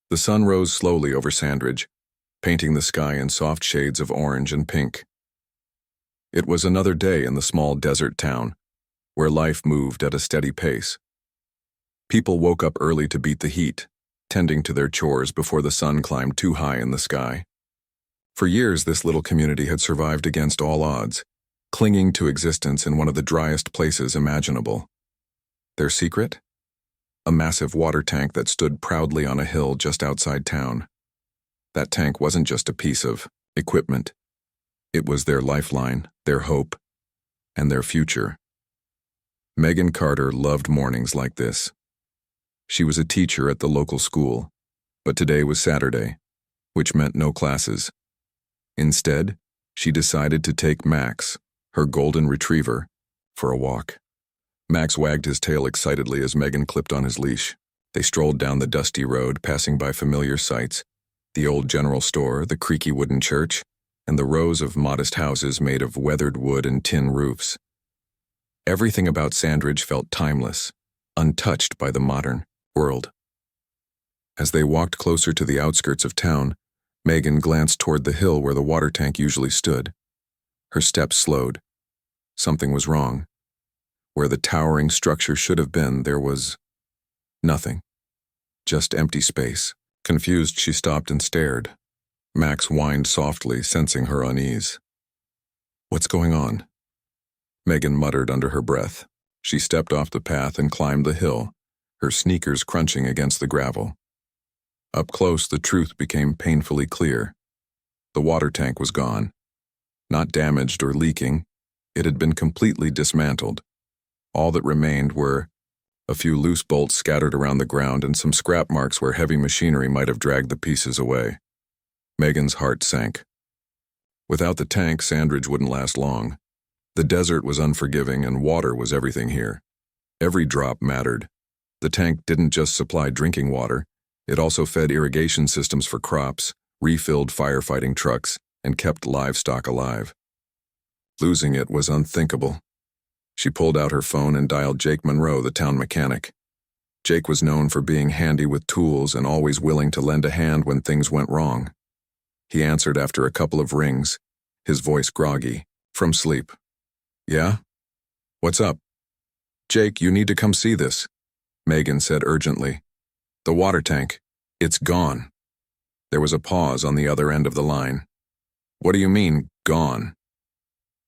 The sun rose slowly over Sandridge, painting the sky in soft shades of orange and pink. It was another day in the small desert town, where life moved at a steady pace. People woke up early to beat the heat, tending to their chores before the sun climbed too high in the sky. For years, this little community had survived against all odds, clinging to existence in one of the driest places imaginable. Their secret? A massive water tank that stood proudly on a hill just outside town. That tank wasn't just a piece of equipment. It was their lifeline, their hope, and their future. Megan Carter loved mornings like this. She was a teacher at the local school, but today was Saturday, which meant no classes. Instead, she decided to take Max, her golden retriever, for a walk. Max wagged his tail excitedly as Megan clipped on his leash. They strolled down the dusty road, passing by familiar sights, the old general store, the creaky wooden church, and the rows of modest houses made of weathered wood and tin roofs. Everything about Sandridge felt timeless, untouched by the modern world. As they walked closer to the outskirts of town, Megan glanced toward the hill where the water tank usually stood. Her steps slowed. Something was wrong. Where the towering structure should have been, there was nothing. Just empty space. Confused, she stopped and stared. Max whined softly, sensing her unease. "What's going on?" Megan muttered under her breath. She stepped off the path and climbed the hill, her sneakers crunching against the gravel. Up close, the truth became painfully clear. The water tank was gone. Not damaged or leaking, it had been completely dismantled. All that remained were a few loose bolts scattered around the ground and some scrap marks where heavy machinery might have dragged the pieces away. Megan's heart sank. Without the tank, Sandridge wouldn't last long. The desert was unforgiving and water was everything here. Every drop mattered. The tank didn't just supply drinking water, it also fed irrigation systems for crops, refilled firefighting trucks, and kept livestock alive. Losing it was unthinkable. She pulled out her phone and dialed Jake Monroe, the town mechanic. Jake was known for being handy with tools and always willing to lend a hand when things went wrong. He answered after a couple of rings, his voice groggy, from sleep. "Yeah? What's up?" "Jake, you need to come see this," Megan said urgently. "The water tank. It's gone." There was a pause on the other end of the line. "What do you mean, gone?"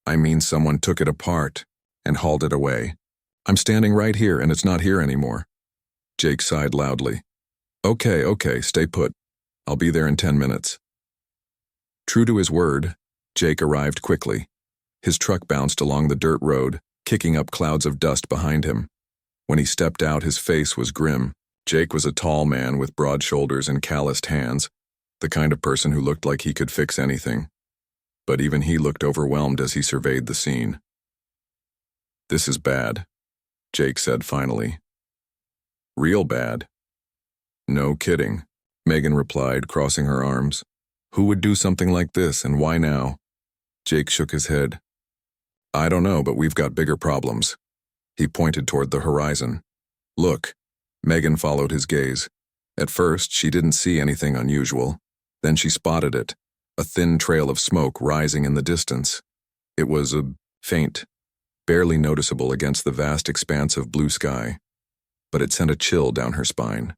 "I mean someone took it apart and hauled it away. I'm standing right here and it's not here anymore." Jake sighed loudly. Okay, stay put. I'll be there in 10 minutes. True to his word, Jake arrived quickly. His truck bounced along the dirt road, kicking up clouds of dust behind him. When he stepped out, his face was grim. Jake was a tall man with broad shoulders and calloused hands, the kind of person who looked like he could fix anything. But even he looked overwhelmed as he surveyed the scene. "This is bad," Jake said finally. "Real bad." "No kidding," Megan replied, crossing her arms. "Who would do something like this, and why now?" Jake shook his head. "I don't know, but we've got bigger problems." He pointed toward the horizon. "Look." Megan followed his gaze. At first, she didn't see anything unusual. Then she spotted it, a thin trail of smoke rising in the distance. It was a faint, barely noticeable against the vast expanse of blue sky, but it sent a chill down her spine.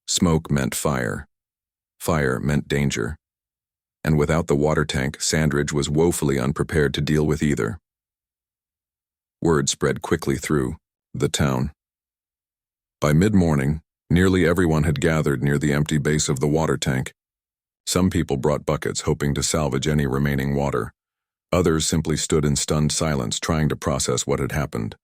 Smoke meant fire. Fire meant danger. And without the water tank, Sandridge was woefully unprepared to deal with either. Word spread quickly through the town. By mid-morning, nearly everyone had gathered near the empty base of the water tank. Some people brought buckets hoping to salvage any remaining water. Others simply stood in stunned silence trying to process what had happened.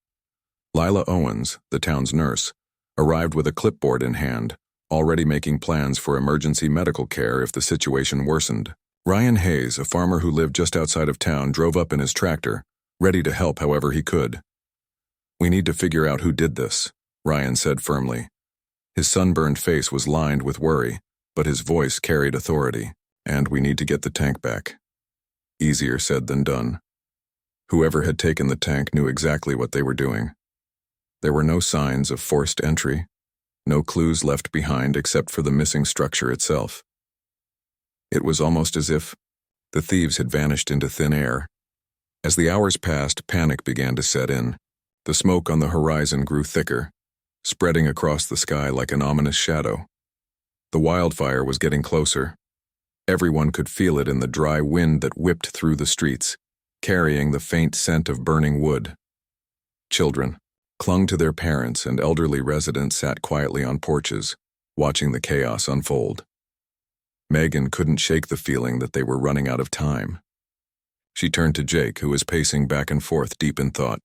Lila Owens, the town's nurse, arrived with a clipboard in hand, already making plans for emergency medical care if the situation worsened. Ryan Hayes, a farmer who lived just outside of town, drove up in his tractor, ready to help however he could. "We need to figure out who did this," Ryan said firmly. His sunburned face was lined with worry, but his voice carried authority. "And we need to get the tank back." Easier said than done. Whoever had taken the tank knew exactly what they were doing. There were no signs of forced entry, no clues left behind except for the missing structure itself. It was almost as if the thieves had vanished into thin air. As the hours passed, panic began to set in. The smoke on the horizon grew thicker, spreading across the sky like an ominous shadow. The wildfire was getting closer. Everyone could feel it in the dry wind that whipped through the streets, carrying the faint scent of burning wood. Children clung to their parents, and elderly residents sat quietly on porches, watching the chaos unfold. Megan couldn't shake the feeling that they were running out of time. She turned to Jake, who was pacing back and forth, deep in thought.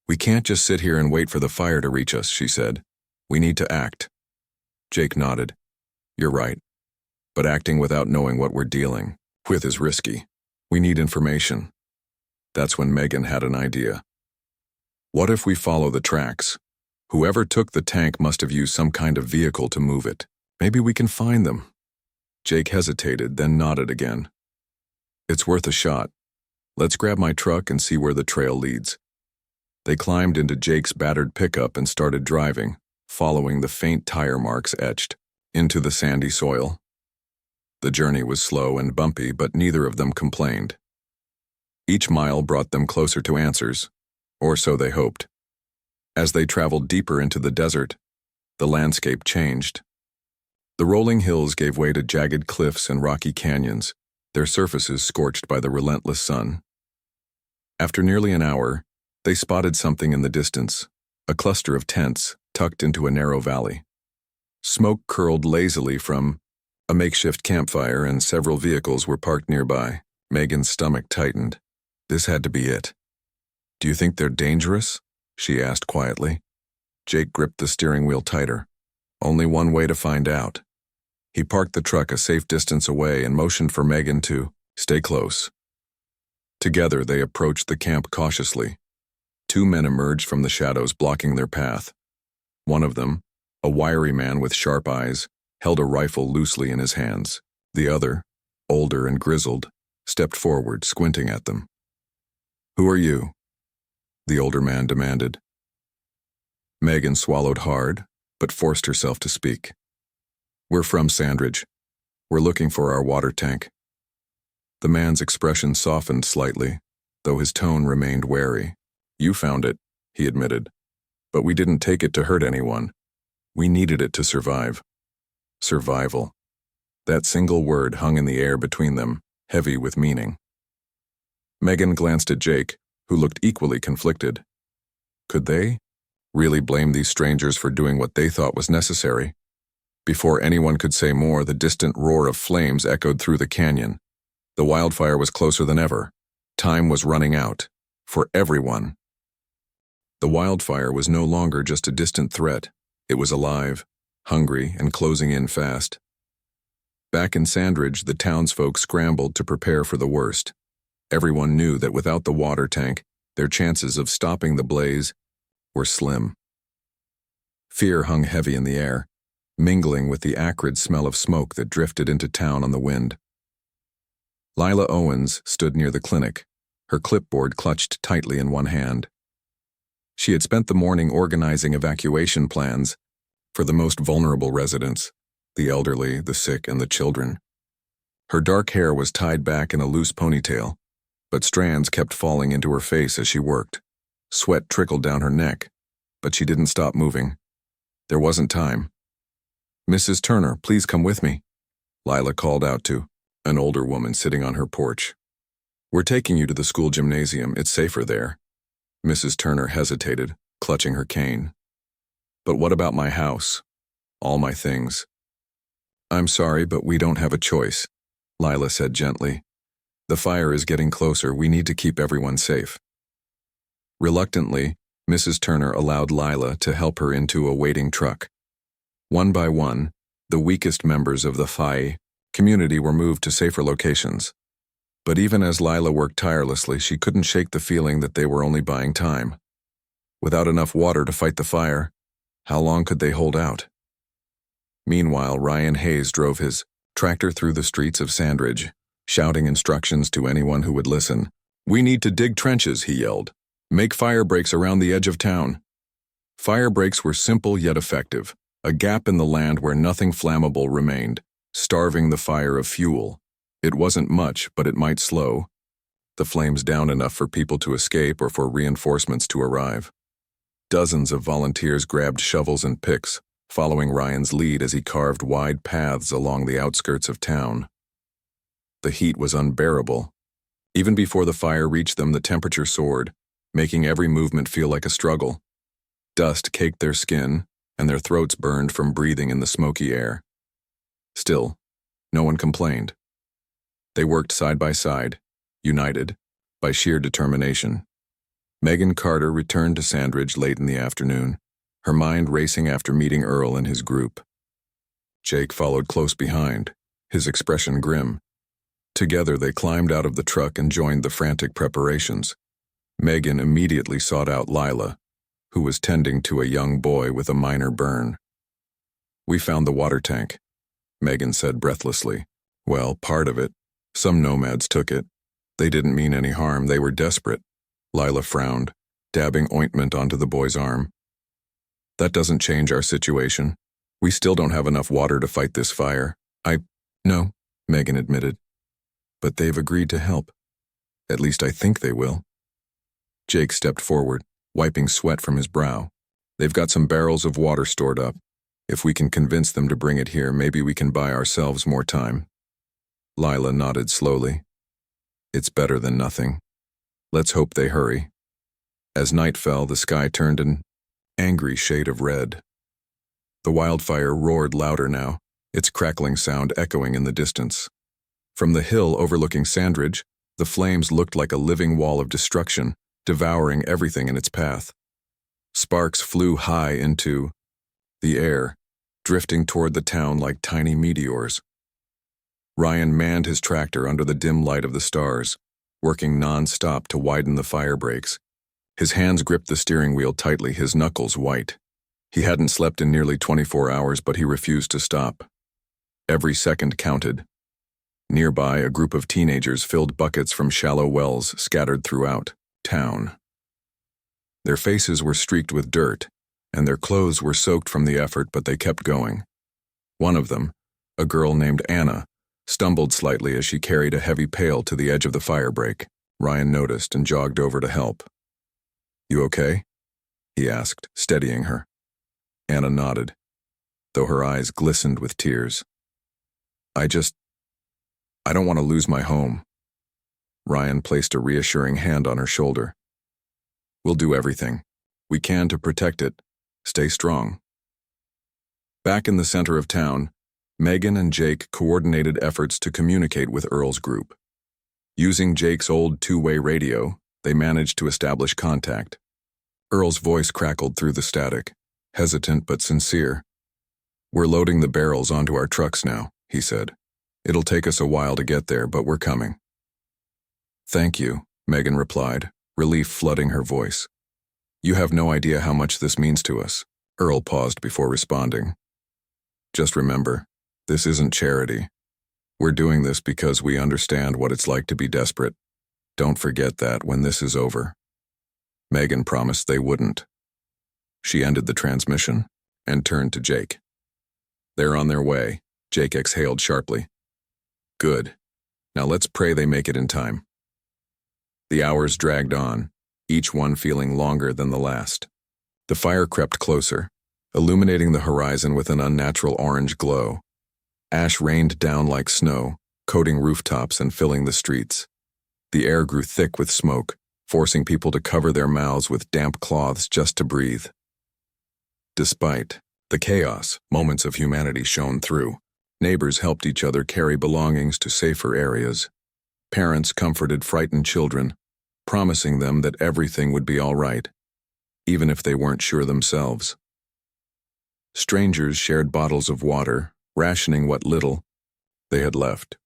"We can't just sit here and wait for the fire to reach us," she said. "We need to act." Jake nodded. "You're right. But acting without knowing what we're dealing with is risky. We need information." That's when Megan had an idea. "What if we follow the tracks? Whoever took the tank must have used some kind of vehicle to move it. Maybe we can find them." Jake hesitated, then nodded again. "It's worth a shot. Let's grab my truck and see where the trail leads." They climbed into Jake's battered pickup and started driving, following the faint tire marks etched into the sandy soil. The journey was slow and bumpy, but neither of them complained. Each mile brought them closer to answers, or so they hoped. As they traveled deeper into the desert, the landscape changed. The rolling hills gave way to jagged cliffs and rocky canyons, their surfaces scorched by the relentless sun. After nearly an hour, they spotted something in the distance, a cluster of tents tucked into a narrow valley. Smoke curled lazily from a makeshift campfire, and several vehicles were parked nearby. Megan's stomach tightened. This had to be it. "Do you think they're dangerous?" she asked quietly. Jake gripped the steering wheel tighter. Only one way to find out. He parked the truck a safe distance away and motioned for Megan to stay close. Together, they approached the camp cautiously. Two men emerged from the shadows, blocking their path. One of them, a wiry man with sharp eyes, held a rifle loosely in his hands. The other, older and grizzled, stepped forward, squinting at them. "Who are you?" the older man demanded. Megan swallowed hard, but forced herself to speak. "We're from Sandridge. We're looking for our water tank." The man's expression softened slightly, though his tone remained wary. "You found it," he admitted. "But we didn't take it to hurt anyone. We needed it to survive." Survival. That single word hung in the air between them, heavy with meaning. Megan glanced at Jake, who looked equally conflicted. Could they really blame these strangers for doing what they thought was necessary? Before anyone could say more, the distant roar of flames echoed through the canyon. The wildfire was closer than ever. Time was running out. For everyone. The wildfire was no longer just a distant threat. It was alive, hungry, and closing in fast. Back in Sandridge, the townsfolk scrambled to prepare for the worst. Everyone knew that without the water tank, their chances of stopping the blaze were slim. Fear hung heavy in the air, mingling with the acrid smell of smoke that drifted into town on the wind. Lila Owens stood near the clinic, her clipboard clutched tightly in one hand. She had spent the morning organizing evacuation plans for the most vulnerable residents, the elderly, the sick, and the children. Her dark hair was tied back in a loose ponytail, but strands kept falling into her face as she worked. Sweat trickled down her neck, but she didn't stop moving. There wasn't time. "Mrs. Turner, please come with me," Lila called out to an older woman sitting on her porch. "We're taking you to the school gymnasium. It's safer there." Mrs. Turner hesitated, clutching her cane. "But what about my house? All my things?" "I'm sorry, but we don't have a choice," Lila said gently. "The fire is getting closer. We need to keep everyone safe." Reluctantly, Mrs. Turner allowed Lila to help her into a waiting truck. One by one, the weakest members of the Phi community were moved to safer locations. But even as Lila worked tirelessly, she couldn't shake the feeling that they were only buying time. Without enough water to fight the fire, how long could they hold out? Meanwhile, Ryan Hayes drove his tractor through the streets of Sandridge, shouting instructions to anyone who would listen. "We need to dig trenches," he yelled. "Make fire breaks around the edge of town." Fire breaks were simple yet effective. A gap in the land where nothing flammable remained, starving the fire of fuel. It wasn't much, but it might slow the flames down enough for people to escape or for reinforcements to arrive. Dozens of volunteers grabbed shovels and picks, following Ryan's lead as he carved wide paths along the outskirts of town. The heat was unbearable. Even before the fire reached them, the temperature soared, making every movement feel like a struggle. Dust caked their skin, and their throats burned from breathing in the smoky air. Still, no one complained. They worked side by side, united by sheer determination. Megan Carter returned to Sandridge late in the afternoon, her mind racing after meeting Earl and his group. Jake followed close behind, his expression grim. Together they climbed out of the truck and joined the frantic preparations. Megan immediately sought out Lila, who was tending to a young boy with a minor burn. "We found the water tank," Megan said breathlessly. "Well, part of it. Some nomads took it. They didn't mean any harm, they were desperate." Lila frowned, dabbing ointment onto the boy's arm. "That doesn't change our situation. We still don't have enough water to fight this fire." No," Megan admitted. "But they've agreed to help. At least I think they will." Jake stepped forward, wiping sweat from his brow. "They've got some barrels of water stored up. If we can convince them to bring it here, maybe we can buy ourselves more time." Lila nodded slowly. "It's better than nothing. Let's hope they hurry." As night fell, the sky turned an angry shade of red. The wildfire roared louder now, its crackling sound echoing in the distance. From the hill overlooking Sandridge, the flames looked like a living wall of destruction, devouring everything in its path. Sparks flew high into the air, drifting toward the town like tiny meteors. Ryan manned his tractor under the dim light of the stars, working non-stop to widen the fire breaks. His hands gripped the steering wheel tightly, his knuckles white. He hadn't slept in nearly 24 hours, but he refused to stop. Every second counted. Nearby, a group of teenagers filled buckets from shallow wells scattered throughout town. Their faces were streaked with dirt, and their clothes were soaked from the effort, but they kept going. One of them, a girl named Anna, stumbled slightly as she carried a heavy pail to the edge of the fire break. Ryan noticed and jogged over to help. "You okay?" he asked, steadying her. Anna nodded, though her eyes glistened with tears. I don't want to lose my home." Ryan placed a reassuring hand on her shoulder. "We'll do everything we can to protect it. Stay strong." Back in the center of town, Megan and Jake coordinated efforts to communicate with Earl's group. Using Jake's old two-way radio, they managed to establish contact. Earl's voice crackled through the static, hesitant but sincere. "We're loading the barrels onto our trucks now," he said. "It'll take us a while to get there, but we're coming." "Thank you," Megan replied, relief flooding her voice. "You have no idea how much this means to us." Earl paused before responding. "Just remember, this isn't charity. We're doing this because we understand what it's like to be desperate. Don't forget that when this is over." Megan promised they wouldn't. She ended the transmission and turned to Jake. "They're on their way," Jake exhaled sharply. "Good. Now let's pray they make it in time." The hours dragged on, each one feeling longer than the last. The fire crept closer, illuminating the horizon with an unnatural orange glow. Ash rained down like snow, coating rooftops and filling the streets. The air grew thick with smoke, forcing people to cover their mouths with damp cloths just to breathe. Despite the chaos, moments of humanity shone through. Neighbors helped each other carry belongings to safer areas. Parents comforted frightened children, promising them that everything would be all right, even if they weren't sure themselves. Strangers shared bottles of water, rationing what little they had left.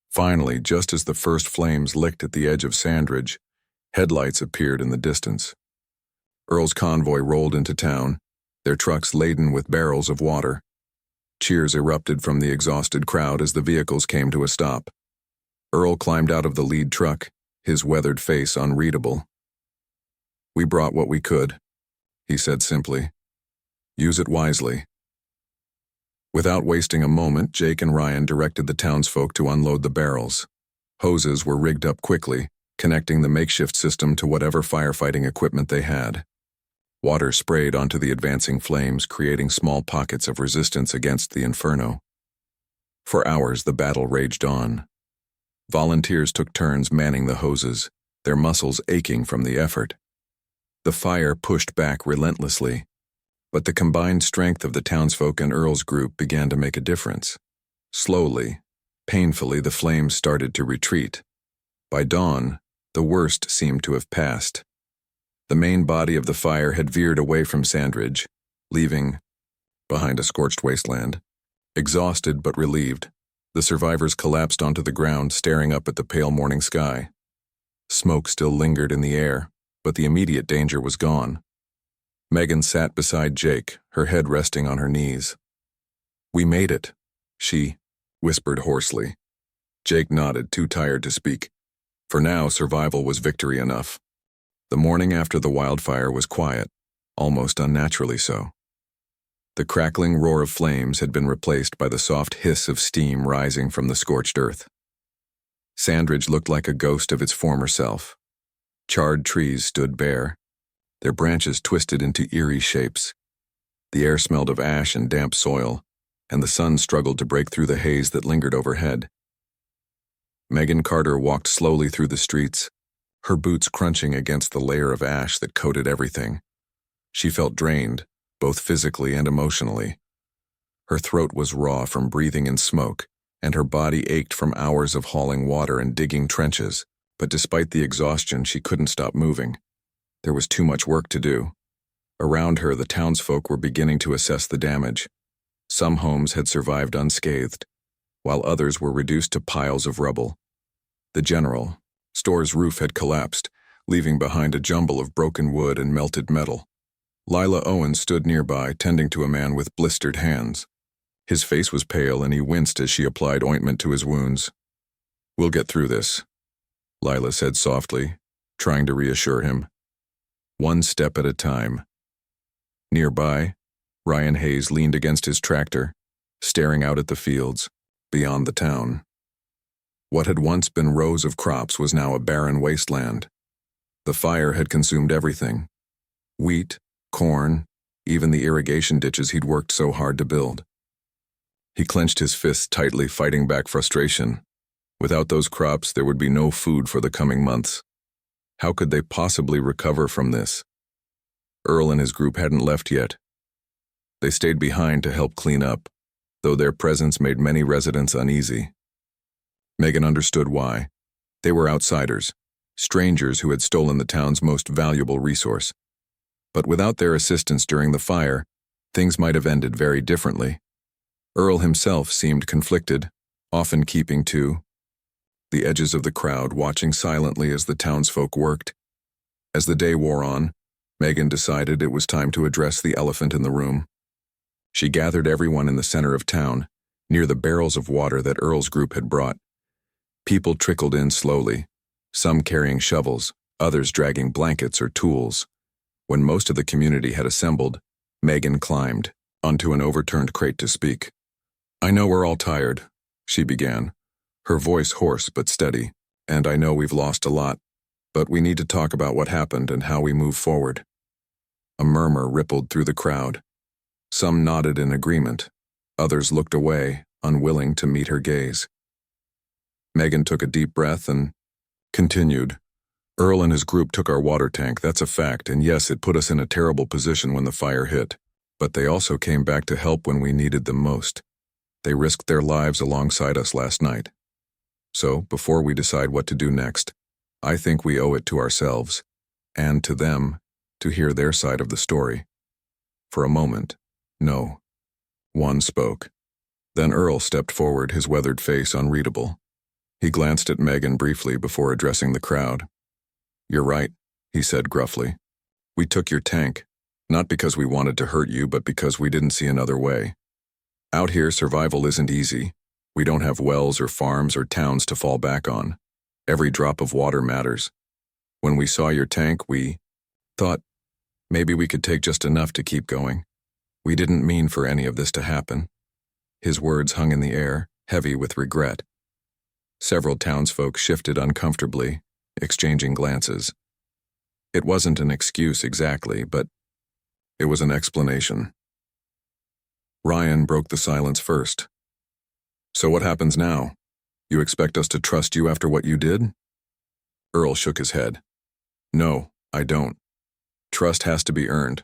Finally, just as the first flames licked at the edge of Sandridge, headlights appeared in the distance. Earl's convoy rolled into town, their trucks laden with barrels of water. Cheers erupted from the exhausted crowd as the vehicles came to a stop. Earl climbed out of the lead truck, his weathered face unreadable. "We brought what we could," he said simply. "Use it wisely. Without wasting a moment, Jake and Ryan directed the townsfolk to unload the barrels. Hoses were rigged up quickly, connecting the makeshift system to whatever firefighting equipment they had. Water sprayed onto the advancing flames, creating small pockets of resistance against the inferno. For hours, the battle raged on. Volunteers took turns manning the hoses, their muscles aching from the effort. The fire pushed back relentlessly, but the combined strength of the townsfolk and Earl's group began to make a difference. Slowly, painfully, the flames started to retreat. By dawn, the worst seemed to have passed. The main body of the fire had veered away from Sandridge, leaving behind a scorched wasteland. Exhausted but relieved, the survivors collapsed onto the ground, staring up at the pale morning sky. Smoke still lingered in the air, but the immediate danger was gone. Megan sat beside Jake, her head resting on her knees. "We made it," she whispered hoarsely. Jake nodded, too tired to speak. For now, survival was victory enough. The morning after the wildfire was quiet, almost unnaturally so. The crackling roar of flames had been replaced by the soft hiss of steam rising from the scorched earth. Sandridge looked like a ghost of its former self. Charred trees stood bare, their branches twisted into eerie shapes. The air smelled of ash and damp soil, and the sun struggled to break through the haze that lingered overhead. Megan Carter walked slowly through the streets, her boots crunching against the layer of ash that coated everything. She felt drained, both physically and emotionally. Her throat was raw from breathing in smoke, and her body ached from hours of hauling water and digging trenches, but despite the exhaustion, she couldn't stop moving. There was too much work to do. Around her, the townsfolk were beginning to assess the damage. Some homes had survived unscathed, while others were reduced to piles of rubble. The general store's roof had collapsed, leaving behind a jumble of broken wood and melted metal. Lila Owen stood nearby, tending to a man with blistered hands. His face was pale, and he winced as she applied ointment to his wounds. "We'll get through this," Lila said softly, trying to reassure him. "One step at a time." Nearby, Ryan Hayes leaned against his tractor, staring out at the fields, beyond the town. What had once been rows of crops was now a barren wasteland. The fire had consumed everything: wheat, corn, even the irrigation ditches he'd worked so hard to build. He clenched his fists tightly, fighting back frustration. Without those crops, there would be no food for the coming months. How could they possibly recover from this? Earl and his group hadn't left yet. They stayed behind to help clean up, though their presence made many residents uneasy. Megan understood why. They were outsiders, strangers who had stolen the town's most valuable resource. But without their assistance during the fire, things might have ended very differently. Earl himself seemed conflicted, often keeping to the edges of the crowd, watching silently as the townsfolk worked. As the day wore on, Megan decided it was time to address the elephant in the room. She gathered everyone in the center of town, near the barrels of water that Earl's group had brought. People trickled in slowly, some carrying shovels, others dragging blankets or tools. When most of the community had assembled, Megan climbed onto an overturned crate to speak. "I know we're all tired," she began, her voice hoarse but steady, "and I know we've lost a lot, but we need to talk about what happened and how we move forward." A murmur rippled through the crowd. Some nodded in agreement, others looked away, unwilling to meet her gaze. Megan took a deep breath and continued. "Earl and his group took our water tank, that's a fact, and yes, it put us in a terrible position when the fire hit. But they also came back to help when we needed them most. They risked their lives alongside us last night. So, before we decide what to do next, I think we owe it to ourselves, and to them, to hear their side of the story." For a moment, no one spoke. Then Earl stepped forward, his weathered face unreadable. He glanced at Megan briefly before addressing the crowd. "You're right," he said gruffly. "We took your tank, not because we wanted to hurt you, but because we didn't see another way. Out here, survival isn't easy. We don't have wells or farms or towns to fall back on. Every drop of water matters. When we saw your tank, we thought maybe we could take just enough to keep going. We didn't mean for any of this to happen." His words hung in the air, heavy with regret. Several townsfolk shifted uncomfortably, exchanging glances. It wasn't an excuse exactly, but it was an explanation. Ryan broke the silence first. "So what happens now? You expect us to trust you after what you did?" Earl shook his head. "No, I don't. Trust has to be earned.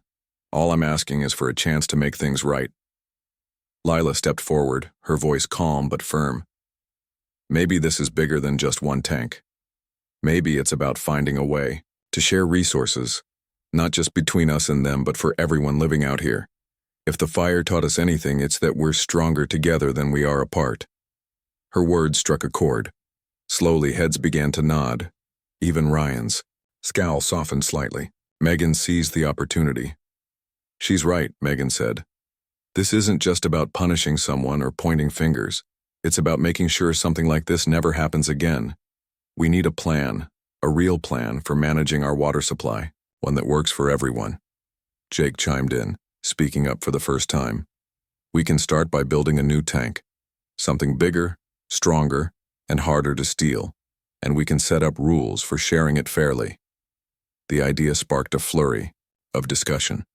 All I'm asking is for a chance to make things right." Lila stepped forward, her voice calm but firm. "Maybe this is bigger than just one tank. Maybe it's about finding a way to share resources, not just between us and them, but for everyone living out here. If the fire taught us anything, it's that we're stronger together than we are apart." Her words struck a chord. Slowly, heads began to nod. Even Ryan's scowl softened slightly. Megan seized the opportunity. "She's right," Megan said. "This isn't just about punishing someone or pointing fingers. It's about making sure something like this never happens again. We need a plan, a real plan for managing our water supply, one that works for everyone." Jake chimed in, speaking up for the first time. "We can start by building a new tank, something bigger, stronger, and harder to steal, and we can set up rules for sharing it fairly." The idea sparked a flurry of discussion.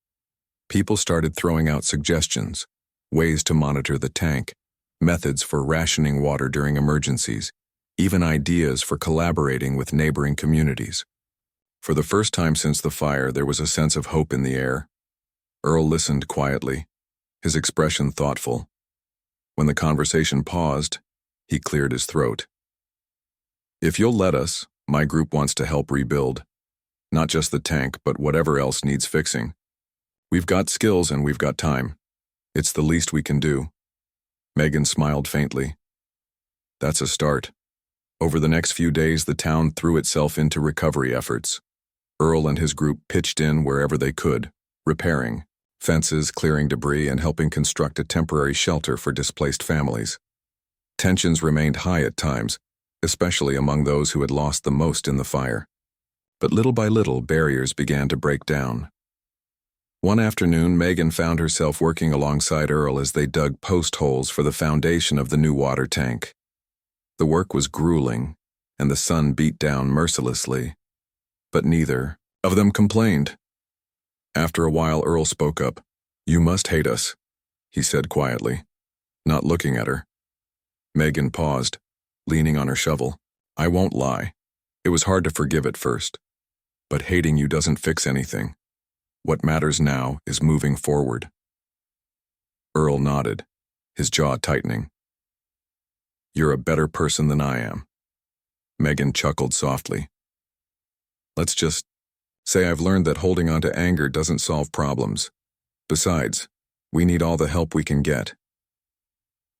People started throwing out suggestions, ways to monitor the tank, methods for rationing water during emergencies, even ideas for collaborating with neighboring communities. For the first time since the fire, there was a sense of hope in the air. Earl listened quietly, his expression thoughtful. When the conversation paused, he cleared his throat. "If you'll let us, my group wants to help rebuild. Not just the tank, but whatever else needs fixing. We've got skills and we've got time. It's the least we can do." Megan smiled faintly. "That's a start." Over the next few days, the town threw itself into recovery efforts. Earl and his group pitched in wherever they could, repairing fences, clearing debris, and helping construct a temporary shelter for displaced families. Tensions remained high at times, especially among those who had lost the most in the fire. But little by little, barriers began to break down. One afternoon, Megan found herself working alongside Earl as they dug post holes for the foundation of the new water tank. The work was grueling, and the sun beat down mercilessly. But neither of them complained. After a while, Earl spoke up. "You must hate us," he said quietly, not looking at her. Megan paused, leaning on her shovel. "I won't lie. It was hard to forgive at first. But hating you doesn't fix anything. What matters now is moving forward." Earl nodded, his jaw tightening. "You're a better person than I am." Megan chuckled softly. "Let's just say I've learned that holding on to anger doesn't solve problems. Besides, we need all the help we can get."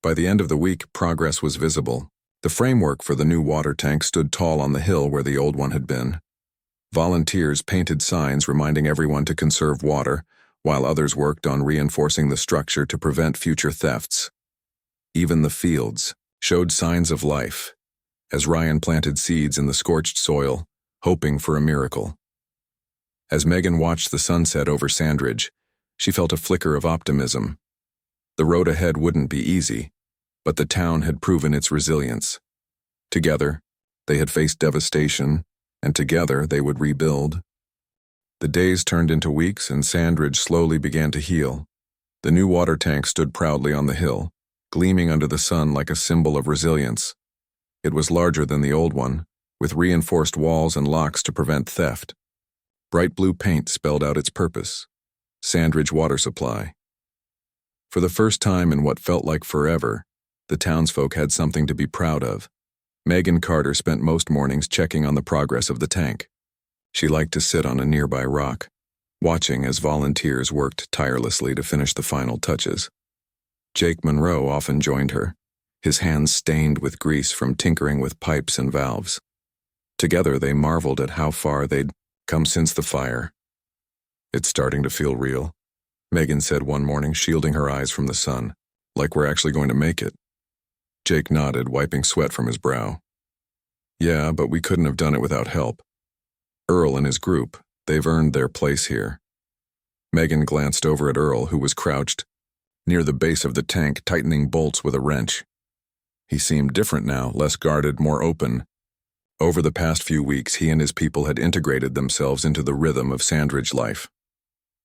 By the end of the week, progress was visible. The framework for the new water tank stood tall on the hill where the old one had been. Volunteers painted signs reminding everyone to conserve water, while others worked on reinforcing the structure to prevent future thefts. Even the fields showed signs of life, as Ryan planted seeds in the scorched soil, hoping for a miracle. As Megan watched the sunset over Sandridge, she felt a flicker of optimism. The road ahead wouldn't be easy, but the town had proven its resilience. Together, they had faced devastation, and together they would rebuild. The days turned into weeks, and Sandridge slowly began to heal. The new water tank stood proudly on the hill, gleaming under the sun like a symbol of resilience. It was larger than the old one, with reinforced walls and locks to prevent theft. Bright blue paint spelled out its purpose: Sandridge Water Supply. For the first time in what felt like forever, the townsfolk had something to be proud of. Megan Carter spent most mornings checking on the progress of the tank. She liked to sit on a nearby rock, watching as volunteers worked tirelessly to finish the final touches. Jake Monroe often joined her, his hands stained with grease from tinkering with pipes and valves. Together they marveled at how far they'd come since the fire. "It's starting to feel real," Megan said one morning, shielding her eyes from the sun. "Like we're actually going to make it." Jake nodded, wiping sweat from his brow. "Yeah, but we couldn't have done it without help. Earl and his group, they've earned their place here." Megan glanced over at Earl, who was crouched, near the base of the tank, tightening bolts with a wrench. He seemed different now, less guarded, more open. Over the past few weeks, he and his people had integrated themselves into the rhythm of Sandridge life.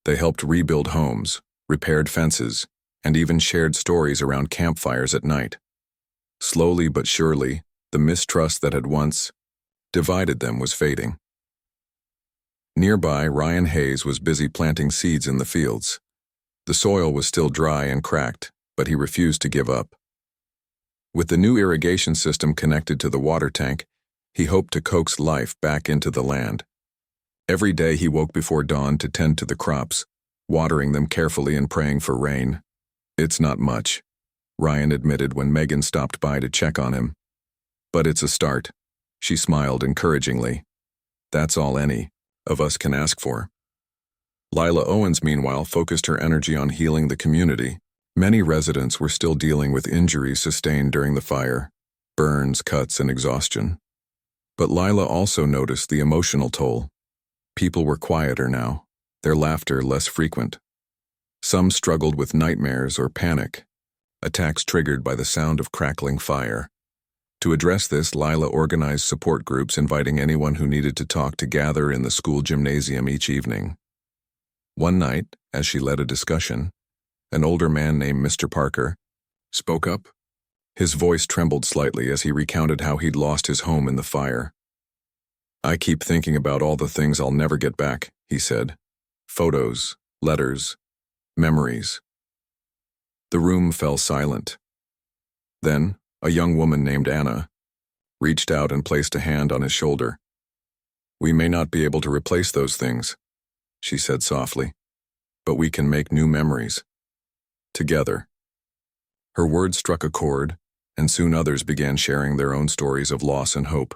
They helped rebuild homes, repaired fences, and even shared stories around campfires at night. Slowly but surely, the mistrust that had once divided them was fading. Nearby, Ryan Hayes was busy planting seeds in the fields. The soil was still dry and cracked, but he refused to give up. With the new irrigation system connected to the water tank, he hoped to coax life back into the land. Every day he woke before dawn to tend to the crops, watering them carefully and praying for rain. "It's not much," Ryan admitted when Megan stopped by to check on him. "But it's a start." She smiled encouragingly. "That's all any of us can ask for." Lila Owens, meanwhile, focused her energy on healing the community. Many residents were still dealing with injuries sustained during the fire, burns, cuts, and exhaustion. But Lila also noticed the emotional toll. People were quieter now, their laughter less frequent. Some struggled with nightmares or panic, attacks triggered by the sound of crackling fire. To address this, Lila organized support groups, inviting anyone who needed to talk to gather in the school gymnasium each evening. One night, as she led a discussion, an older man named Mr. Parker spoke up. His voice trembled slightly as he recounted how he'd lost his home in the fire. "I keep thinking about all the things I'll never get back," he said. "Photos, letters, memories." The room fell silent. Then, a young woman named Anna reached out and placed a hand on his shoulder. "We may not be able to replace those things," she said softly, "but we can make new memories. Together." Her words struck a chord, and soon others began sharing their own stories of loss and hope.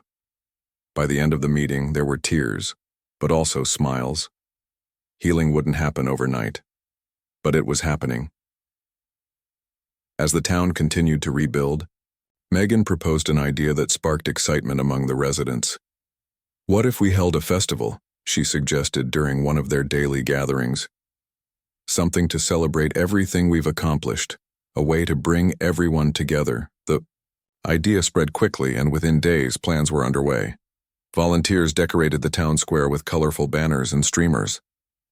By the end of the meeting, there were tears, but also smiles. Healing wouldn't happen overnight, but it was happening. As the town continued to rebuild, Megan proposed an idea that sparked excitement among the residents. "What if we held a festival?" she suggested during one of their daily gatherings. "Something to celebrate everything we've accomplished, a way to bring everyone together." The idea spread quickly, and within days, plans were underway. Volunteers decorated the town square with colorful banners and streamers.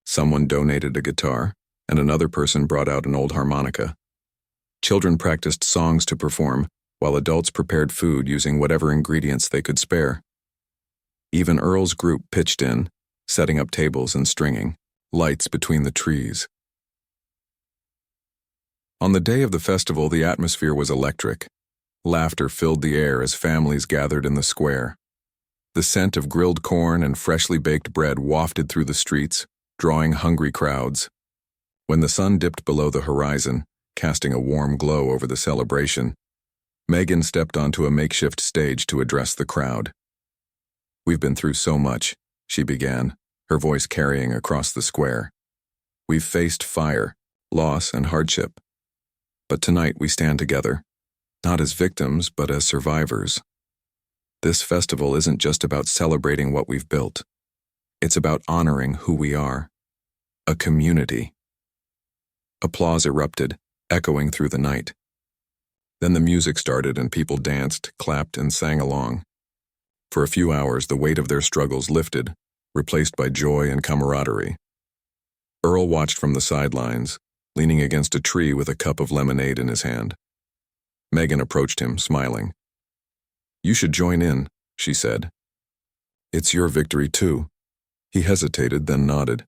Someone donated a guitar, and another person brought out an old harmonica. Children practiced songs to perform, while adults prepared food using whatever ingredients they could spare. Even Earl's group pitched in, setting up tables and stringing lights between the trees. On the day of the festival, the atmosphere was electric. Laughter filled the air as families gathered in the square. The scent of grilled corn and freshly baked bread wafted through the streets, drawing hungry crowds. When the sun dipped below the horizon, casting a warm glow over the celebration, Megan stepped onto a makeshift stage to address the crowd. "We've been through so much," she began, her voice carrying across the square. "We've faced fire, loss, and hardship. But tonight we stand together, not as victims, but as survivors. This festival isn't just about celebrating what we've built. It's about honoring who we are. A community." Applause erupted, echoing through the night. Then the music started and people danced, clapped, and sang along. For a few hours, the weight of their struggles lifted, replaced by joy and camaraderie. Earl watched from the sidelines, leaning against a tree with a cup of lemonade in his hand. Megan approached him, smiling. "You should join in," she said. "It's your victory too." He hesitated, then nodded.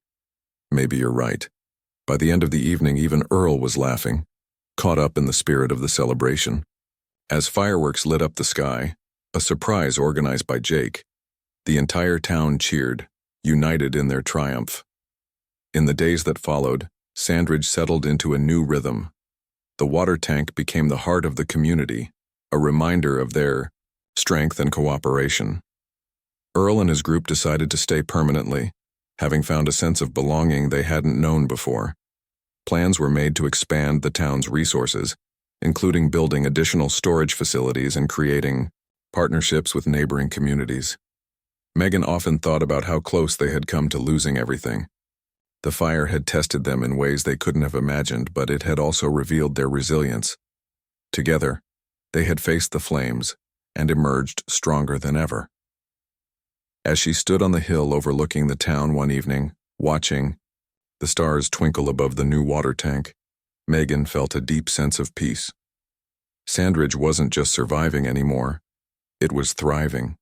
"Maybe you're right." By the end of the evening, even Earl was laughing, caught up in the spirit of the celebration. As fireworks lit up the sky, a surprise organized by Jake, the entire town cheered, united in their triumph. In the days that followed, Sandridge settled into a new rhythm. The water tank became the heart of the community, a reminder of their strength and cooperation. Earl and his group decided to stay permanently, having found a sense of belonging they hadn't known before. Plans were made to expand the town's resources, including building additional storage facilities and creating partnerships with neighboring communities. Megan often thought about how close they had come to losing everything. The fire had tested them in ways they couldn't have imagined, but it had also revealed their resilience. Together, they had faced the flames and emerged stronger than ever. As she stood on the hill overlooking the town one evening, watching the stars twinkle above the new water tank, Megan felt a deep sense of peace. Sandridge wasn't just surviving anymore, it was thriving.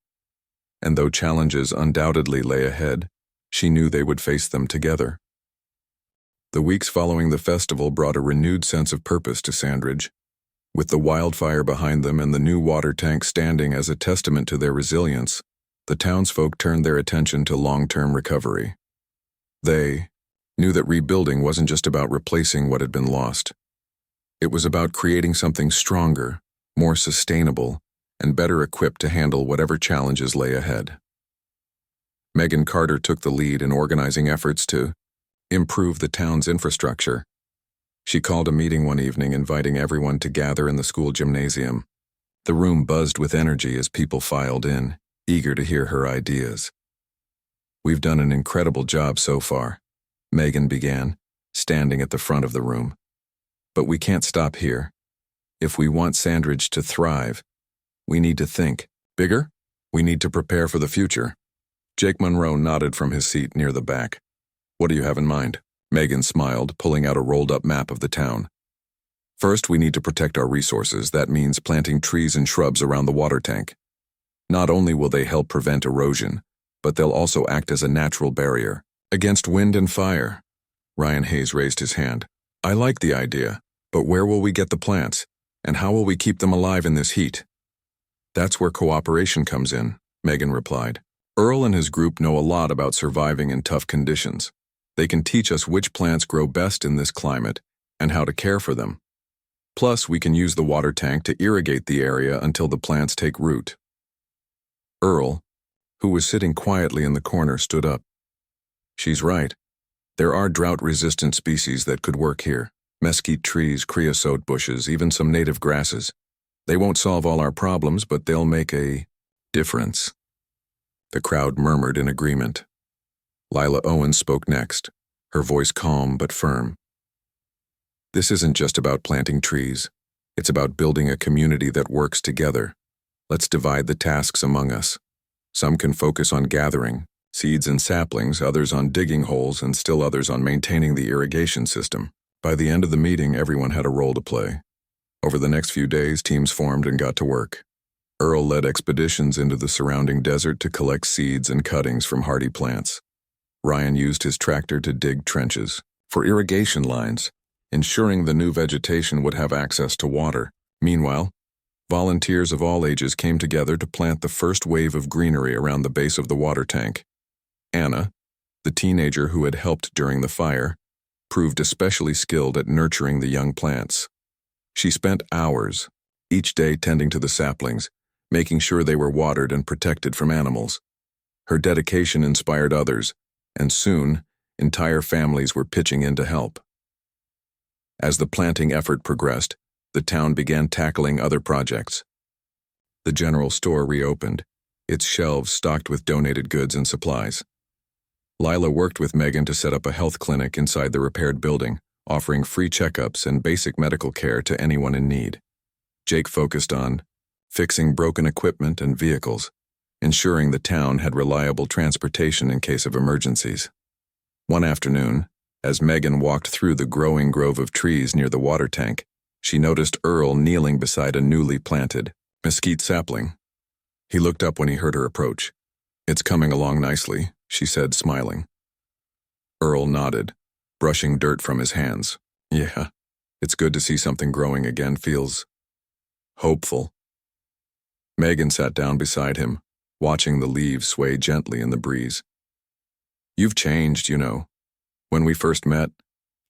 And though challenges undoubtedly lay ahead, she knew they would face them together. The weeks following the festival brought a renewed sense of purpose to Sandridge. With the wildfire behind them and the new water tank standing as a testament to their resilience, the townsfolk turned their attention to long-term recovery. They knew that rebuilding wasn't just about replacing what had been lost. It was about creating something stronger, more sustainable, and better equipped to handle whatever challenges lay ahead. Megan Carter took the lead in organizing efforts to improve the town's infrastructure. She called a meeting one evening inviting everyone to gather in the school gymnasium. The room buzzed with energy as people filed in, eager to hear her ideas. "We've done an incredible job so far," Megan began, standing at the front of the room. "But we can't stop here. If we want Sandridge to thrive, we need to think bigger. We need to prepare for the future." Jake Monroe nodded from his seat near the back. "What do you have in mind?" Megan smiled, pulling out a rolled-up map of the town. "First, we need to protect our resources. That means planting trees and shrubs around the water tank. Not only will they help prevent erosion, but they'll also act as a natural barrier against wind and fire." Ryan Hayes raised his hand. "I like the idea, but where will we get the plants? And how will we keep them alive in this heat?" "That's where cooperation comes in," Megan replied. "Earl and his group know a lot about surviving in tough conditions. They can teach us which plants grow best in this climate and how to care for them. Plus, we can use the water tank to irrigate the area until the plants take root." Earl, who was sitting quietly in the corner, stood up. "She's right. There are drought-resistant species that could work here. Mesquite trees, creosote bushes, even some native grasses. They won't solve all our problems, but they'll make a difference." The crowd murmured in agreement. Lila Owens spoke next, her voice calm but firm. "This isn't just about planting trees. It's about building a community that works together. Let's divide the tasks among us. Some can focus on gathering seeds and saplings, others on digging holes, and still others on maintaining the irrigation system." By the end of the meeting, everyone had a role to play. Over the next few days, teams formed and got to work. Earl led expeditions into the surrounding desert to collect seeds and cuttings from hardy plants. Ryan used his tractor to dig trenches for irrigation lines, ensuring the new vegetation would have access to water. Meanwhile, volunteers of all ages came together to plant the first wave of greenery around the base of the water tank. Anna, the teenager who had helped during the fire, proved especially skilled at nurturing the young plants. She spent hours, each day tending to the saplings, making sure they were watered and protected from animals. Her dedication inspired others, and soon, entire families were pitching in to help. As the planting effort progressed, the town began tackling other projects. The general store reopened, its shelves stocked with donated goods and supplies. Lila worked with Megan to set up a health clinic inside the repaired building, offering free checkups and basic medical care to anyone in need. Jake focused on fixing broken equipment and vehicles, ensuring the town had reliable transportation in case of emergencies. One afternoon, as Megan walked through the growing grove of trees near the water tank, she noticed Earl kneeling beside a newly planted mesquite sapling. He looked up when he heard her approach. "It's coming along nicely," she said, smiling. Earl nodded, brushing dirt from his hands. "Yeah, it's good to see something growing again. Feels hopeful." Megan sat down beside him, watching the leaves sway gently in the breeze. "You've changed, you know. When we first met,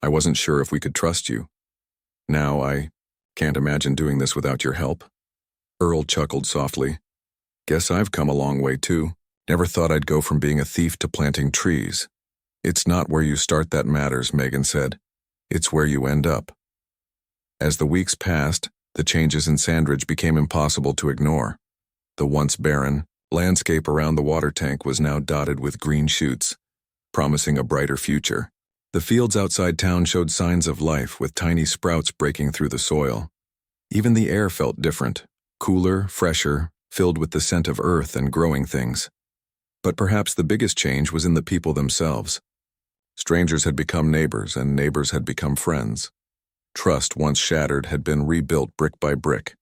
I wasn't sure if we could trust you. Now I can't imagine doing this without your help." Earl chuckled softly. "Guess I've come a long way too. Never thought I'd go from being a thief to planting trees." "It's not where you start that matters," Megan said. "It's where you end up." As the weeks passed, the changes in Sandridge became impossible to ignore. The once barren landscape around the water tank was now dotted with green shoots, promising a brighter future. The fields outside town showed signs of life, with tiny sprouts breaking through the soil. Even the air felt different, cooler, fresher, filled with the scent of earth and growing things. But perhaps the biggest change was in the people themselves. Strangers had become neighbors, and neighbors had become friends. Trust, once shattered, had been rebuilt brick by brick.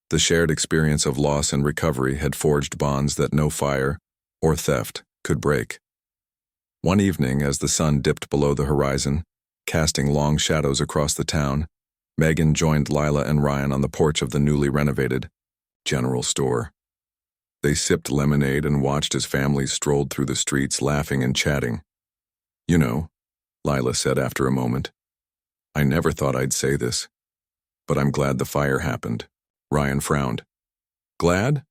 The shared experience of loss and recovery had forged bonds that no fire or theft could break. One evening, as the sun dipped below the horizon, casting long shadows across the town, Megan joined Lila and Ryan on the porch of the newly renovated general store. They sipped lemonade and watched as families strolled through the streets, laughing and chatting. "You know," Lila said after a moment, "I never thought I'd say this, but I'm glad the fire happened." Ryan frowned. "Glad?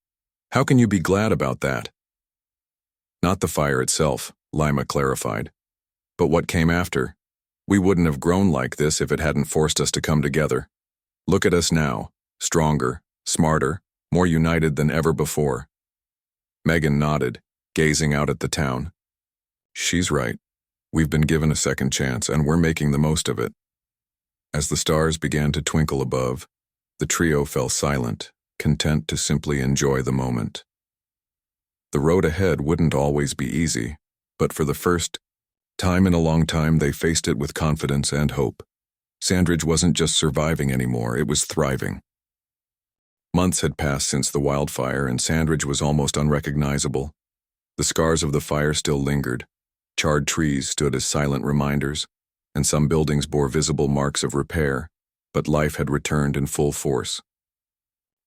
How can you be glad about that?" "Not the fire itself," Lima clarified, "but what came after. We wouldn't have grown like this if it hadn't forced us to come together. Look at us now, stronger, smarter, more united than ever before." Megan nodded, gazing out at the town. "She's right. We've been given a second chance, and we're making the most of it." As the stars began to twinkle above, the trio fell silent, content to simply enjoy the moment. The road ahead wouldn't always be easy, but for the first time in a long time they faced it with confidence and hope. Sandridge wasn't just surviving anymore, it was thriving. Months had passed since the wildfire, and Sandridge was almost unrecognizable. The scars of the fire still lingered. Charred trees stood as silent reminders, and some buildings bore visible marks of repair, but life had returned in full force.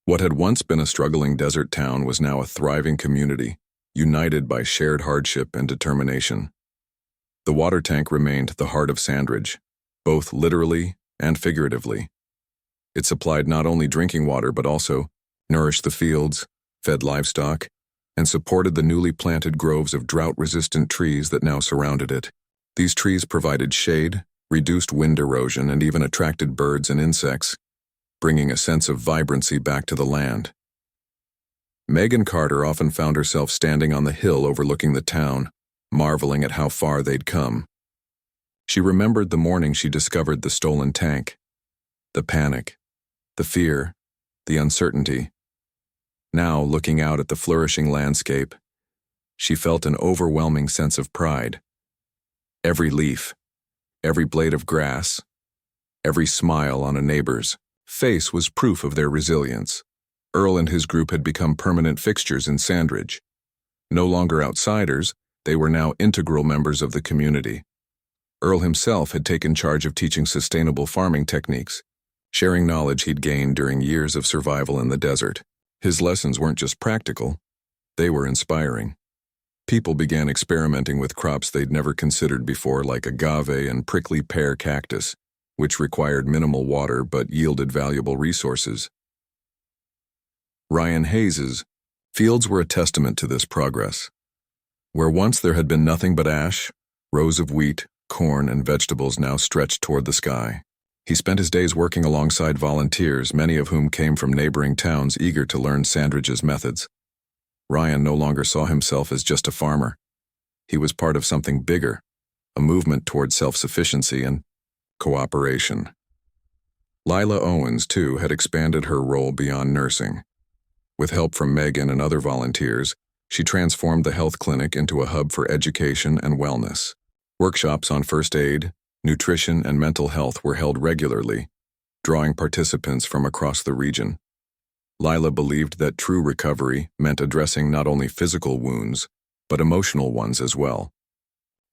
What had once been a struggling desert town was now a thriving community, united by shared hardship and determination. The water tank remained the heart of Sandridge, both literally and figuratively. It supplied not only drinking water but also nourished the fields, fed livestock, and supported the newly planted groves of drought-resistant trees that now surrounded it. These trees provided shade, reduced wind erosion, and even attracted birds and insects, bringing a sense of vibrancy back to the land. Megan Carter often found herself standing on the hill overlooking the town, marveling at how far they'd come. She remembered the morning she discovered the stolen tank, the panic, the fear, the uncertainty. Now, looking out at the flourishing landscape, she felt an overwhelming sense of pride. Every leaf, every blade of grass, every smile on a neighbor's face was proof of their resilience. Earl and his group had become permanent fixtures in Sandridge. No longer outsiders, they were now integral members of the community. Earl himself had taken charge of teaching sustainable farming techniques, sharing knowledge he'd gained during years of survival in the desert. His lessons weren't just practical, they were inspiring. People began experimenting with crops they'd never considered before, like agave and prickly pear cactus, which required minimal water but yielded valuable resources. Ryan Hayes's fields were a testament to this progress. Where once there had been nothing but ash, rows of wheat, corn, and vegetables now stretched toward the sky. He spent his days working alongside volunteers, many of whom came from neighboring towns eager to learn Sandridge's methods. Ryan no longer saw himself as just a farmer. He was part of something bigger, a movement toward self-sufficiency and cooperation. Lila Owens, too, had expanded her role beyond nursing. With help from Megan and other volunteers, she transformed the health clinic into a hub for education and wellness. Workshops on first aid, nutrition, and mental health were held regularly, drawing participants from across the region. Lila believed that true recovery meant addressing not only physical wounds, but emotional ones as well.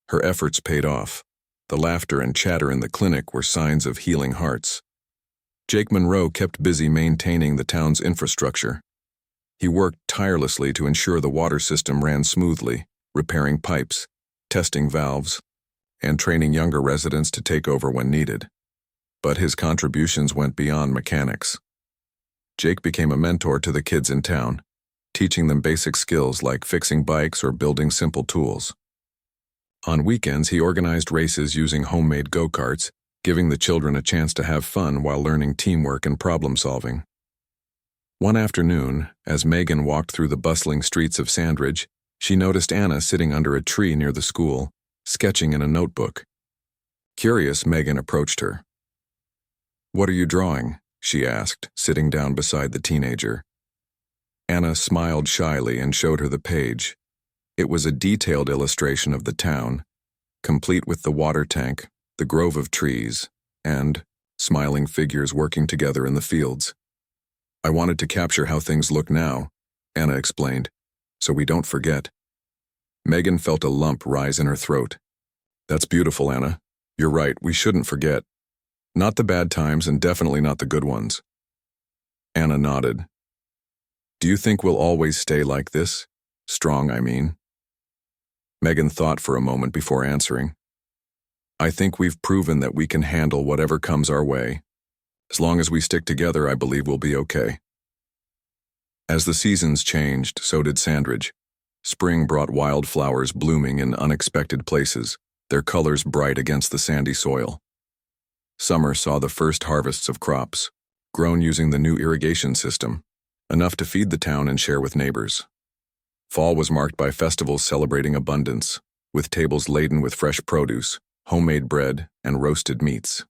Her efforts paid off. The laughter and chatter in the clinic were signs of healing hearts. Jake Monroe kept busy maintaining the town's infrastructure. He worked tirelessly to ensure the water system ran smoothly, repairing pipes, testing valves, and training younger residents to take over when needed. But his contributions went beyond mechanics. Jake became a mentor to the kids in town, teaching them basic skills like fixing bikes or building simple tools. On weekends, he organized races using homemade go-karts, giving the children a chance to have fun while learning teamwork and problem-solving. One afternoon, as Megan walked through the bustling streets of Sandridge, she noticed Anna sitting under a tree near the school, sketching in a notebook. Curious, Megan approached her. "What are you drawing?" she asked, sitting down beside the teenager. Anna smiled shyly and showed her the page. It was a detailed illustration of the town, complete with the water tank, the grove of trees, and smiling figures working together in the fields. "I wanted to capture how things look now," Anna explained, "so we don't forget." Megan felt a lump rise in her throat. "That's beautiful, Anna. You're right, we shouldn't forget. Not the bad times and definitely not the good ones." Anna nodded. "Do you think we'll always stay like this? Strong, I mean." Megan thought for a moment before answering. "I think we've proven that we can handle whatever comes our way. As long as we stick together, I believe we'll be okay." As the seasons changed, so did Sandridge. Spring brought wildflowers blooming in unexpected places, their colors bright against the sandy soil. Summer saw the first harvests of crops, grown using the new irrigation system, enough to feed the town and share with neighbors. Fall was marked by festivals celebrating abundance, with tables laden with fresh produce, homemade bread, and roasted meats.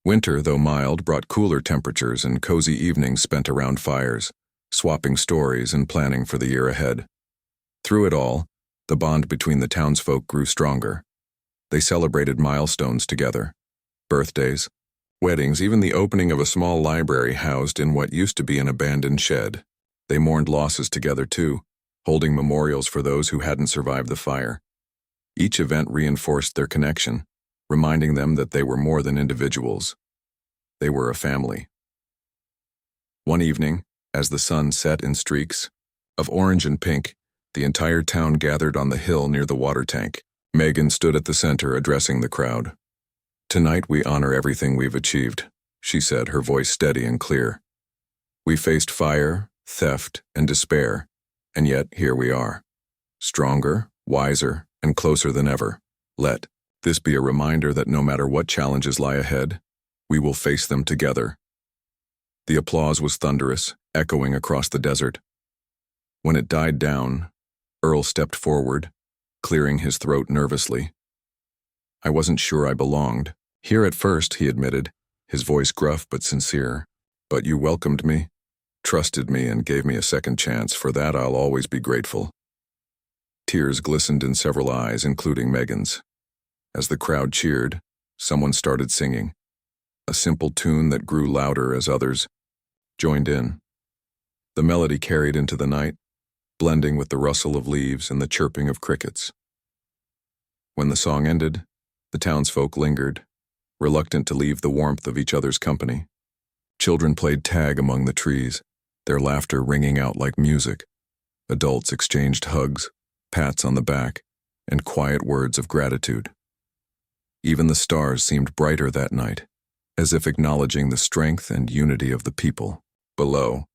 Winter, though mild, brought cooler temperatures and cozy evenings spent around fires, swapping stories and planning for the year ahead. Through it all, the bond between the townsfolk grew stronger. They celebrated milestones together: birthdays, weddings, even the opening of a small library housed in what used to be an abandoned shed. They mourned losses together too, holding memorials for those who hadn't survived the fire. Each event reinforced their connection, reminding them that they were more than individuals. They were a family. One evening, as the sun set in streaks of orange and pink, the entire town gathered on the hill near the water tank. Megan stood at the center, addressing the crowd. "Tonight we honor everything we've achieved," she said, her voice steady and clear. "We faced fire, theft, and despair, and yet here we are, stronger, wiser, and closer than ever. Let this be a reminder that no matter what challenges lie ahead, we will face them together." The applause was thunderous, echoing across the desert. When it died down, Earl stepped forward, clearing his throat nervously. "I wasn't sure I belonged here at first," he admitted, his voice gruff but sincere. "But you welcomed me, trusted me, and gave me a second chance. For that, I'll always be grateful." Tears glistened in several eyes, including Megan's. As the crowd cheered, someone started singing, a simple tune that grew louder as others joined in. The melody carried into the night, blending with the rustle of leaves and the chirping of crickets. When the song ended, the townsfolk lingered, reluctant to leave the warmth of each other's company. Children played tag among the trees, their laughter ringing out like music. Adults exchanged hugs, pats on the back, and quiet words of gratitude. Even the stars seemed brighter that night, as if acknowledging the strength and unity of the people below.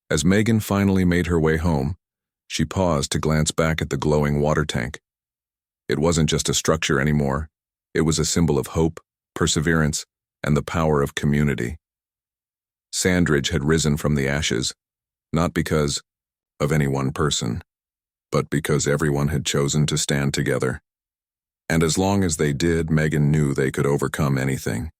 As Megan finally made her way home, she paused to glance back at the glowing water tank. It wasn't just a structure anymore. It was a symbol of hope, perseverance, and the power of community. Sandridge had risen from the ashes, not because of any one person, but because everyone had chosen to stand together. And as long as they did, Megan knew they could overcome anything.